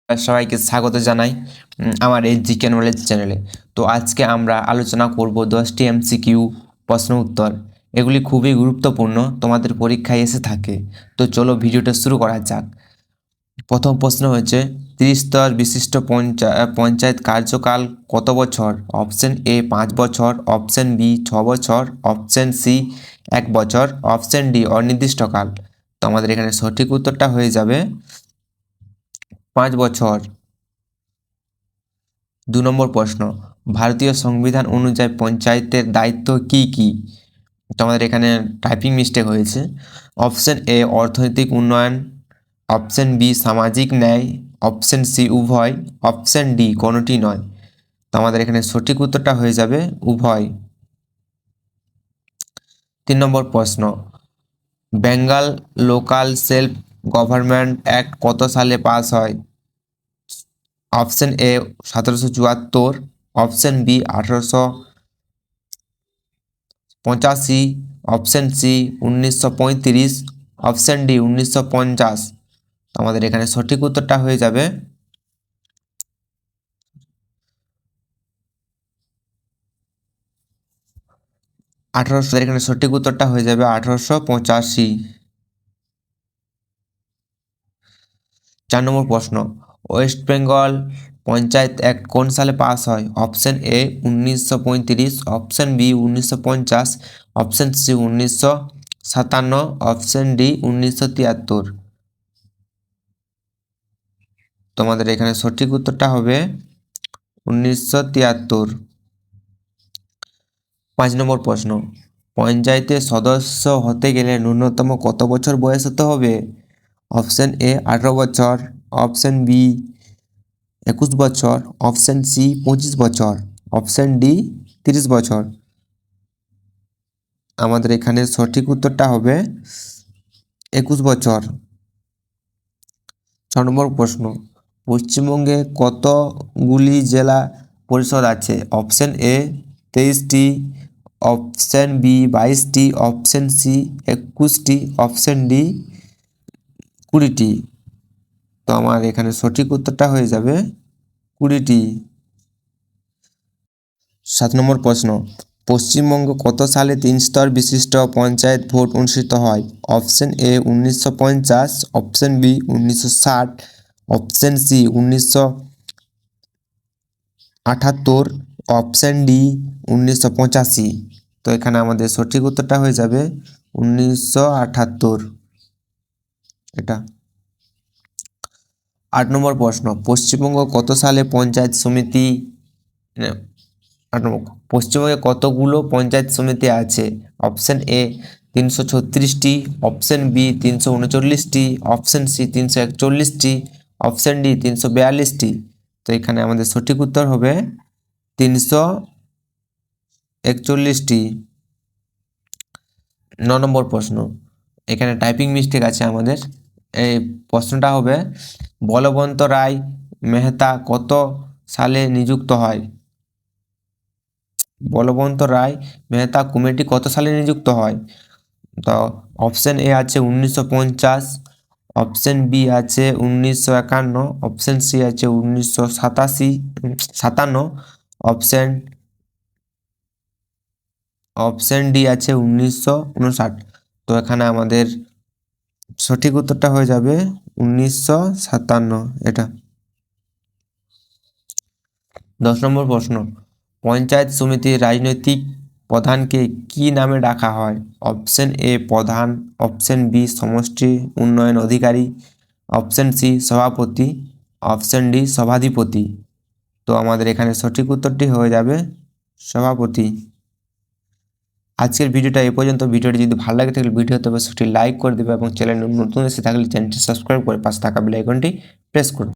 সবাইকে স্বাগত জানাই আমার এই জিকে নলেজ চ্যানেলে। তো আজকে আমরা আলোচনা করব 10টি এমসিকিউ প্রশ্ন উত্তর। এগুলি খুবই গুরুত্বপূর্ণ, তোমাদের পরীক্ষায় এসে থাকে। তো চলো ভিডিওটা শুরু করা যাক। প্রথম প্রশ্ন হচ্ছে 30 স্তর বিশিষ্ট পঞ্চায়েত কার্যকাল কত বছর? অপশন এ 5 বছর, অপশন বি 6 বছর, অপশন সি 1 বছর, অপশন ডি অনির্দিষ্টকাল। তো আমাদের এখানে সঠিক উত্তরটা হয়ে যাবে 5 বছর। 2 নম্বর প্রশ্ন, ভারতীয় সংবিধান অনুযায়ী পঞ্চায়েতের দায়িত্ব কি কি? তো আমাদের এখানে টাইপিং মিস্টেক হয়েছে। অপশন এ অর্থনৈতিক উন্নয়ন, অপশন বি সামাজিক ন্যায়, অপশন সি উভয়, অপশন ডি কোনোটি নয়। তো আমাদের এখানে সঠিক উত্তরটা হয়ে যাবে উভয়। 3 নম্বর প্রশ্ন, Bengal local self government act কত সালে পাস হয়? Option A 1774, option B 1885, option C 1935, option D 1950। আমাদের এখানে সঠিক উত্তরটা হয়ে যাবে 1800। এখানে সঠিক উত্তরটা হয়ে যাবে 1885। 4 নম্বর প্রশ্ন, ওয়েস্ট বেঙ্গল পঞ্চায়েত অ্যাক্ট কোন সালে পাস হয়? Option A 1935, option B 1950, option C 1957, option D 1973। তোমাদের এখানে সঠিক উত্তরটা হবে 1973। 5 নম্বর প্রশ্ন, পঞ্চায়েতের সদস্য হতে গেলে ন্যূনতম কত বছর বয়স হতে হবে? অপশন এ 18 বছর, অপশন বি 21 বছর, অপশন সি 25 বছর, অপশন ডি 30 বছর। আমাদের এখানে সঠিক উত্তরটা হবে 21 বছর। 6 নম্বর প্রশ্ন, পশ্চিমবঙ্গে কতগুলি জেলা পরিষদ আছে? অপশন এ 23টি, অপশন বি 22টি, অপশন সি 21টি, অপশন ডি 20টি। তো আমার এখানে সঠিক উত্তরটা হয়ে যাবে 20টি। 7 নম্বর প্রশ্ন, পশ্চিমবঙ্গ কত সালে 3 স্তর বিশিষ্ট পঞ্চায়েত ভোট অনুষ্ঠিত হয়? Option A 1950, option B 1960, option C 1978, option D 1985। তো এখানে আমাদের সঠিক উত্তরটা হয়ে যাবে 1978 এটা। 8 নম্বর প্রশ্ন, পশ্চিমবঙ্গ কত সালে পঞ্চায়েত সমিতি 8 নম্বর, পশ্চিমবঙ্গে কতগুলো পঞ্চায়েত সমিতি আছে? অপশন এ 336টি, অপশন বি 339টি, অপশন সি 341টি, অপশন ডি 342টি। তো এখানে আমাদের সঠিক উত্তর হবে 341টি। 9 নম্বর প্রশ্ন, এখানে টাইপিং মিস্টেক আছে আমাদের। এই প্রশ্নটা হবে বলবন্ত রায় মেহতা কত সালে নিযুক্ত হয়? বলবন্ত রায় মেহতা কমিটি কত সালে নিযুক্ত হয়? তো অপশন এ আছে 1950, অপশন বি আছে 1951, অপশন সি আছে 1957, অপশন ডি আছে 1959। তো এখানে আমাদের সঠিক উত্তরটা হয়ে যাবে 1957 এটা। 10 নম্বর প্রশ্ন, পঞ্চায়েত সমিতির রাজনৈতিক প্রধানকে কি নামে ডাকা হয়? অপশন এ প্রধান, অপশন বি সমষ্টি উন্নয়ন অধিকারী, অপশন সি সভাপতি, অপশন ডি সভাধিপতি। তো আমাদের এখানে সঠিক উত্তরটি হয়ে যাবে সভাপতি। আজকের ভিডিওটা এই পর্যন্ত। ভিডিওটি যদি ভালো লাগে তাহলে ভিডিওতে অবশ্যই লাইক করে দেবে এবং চ্যানেল নতুন এসে থাকলে চ্যানেলটি সাবস্ক্রাইব করে পাশে থাকা বেল আইকনটি প্রেস করবে।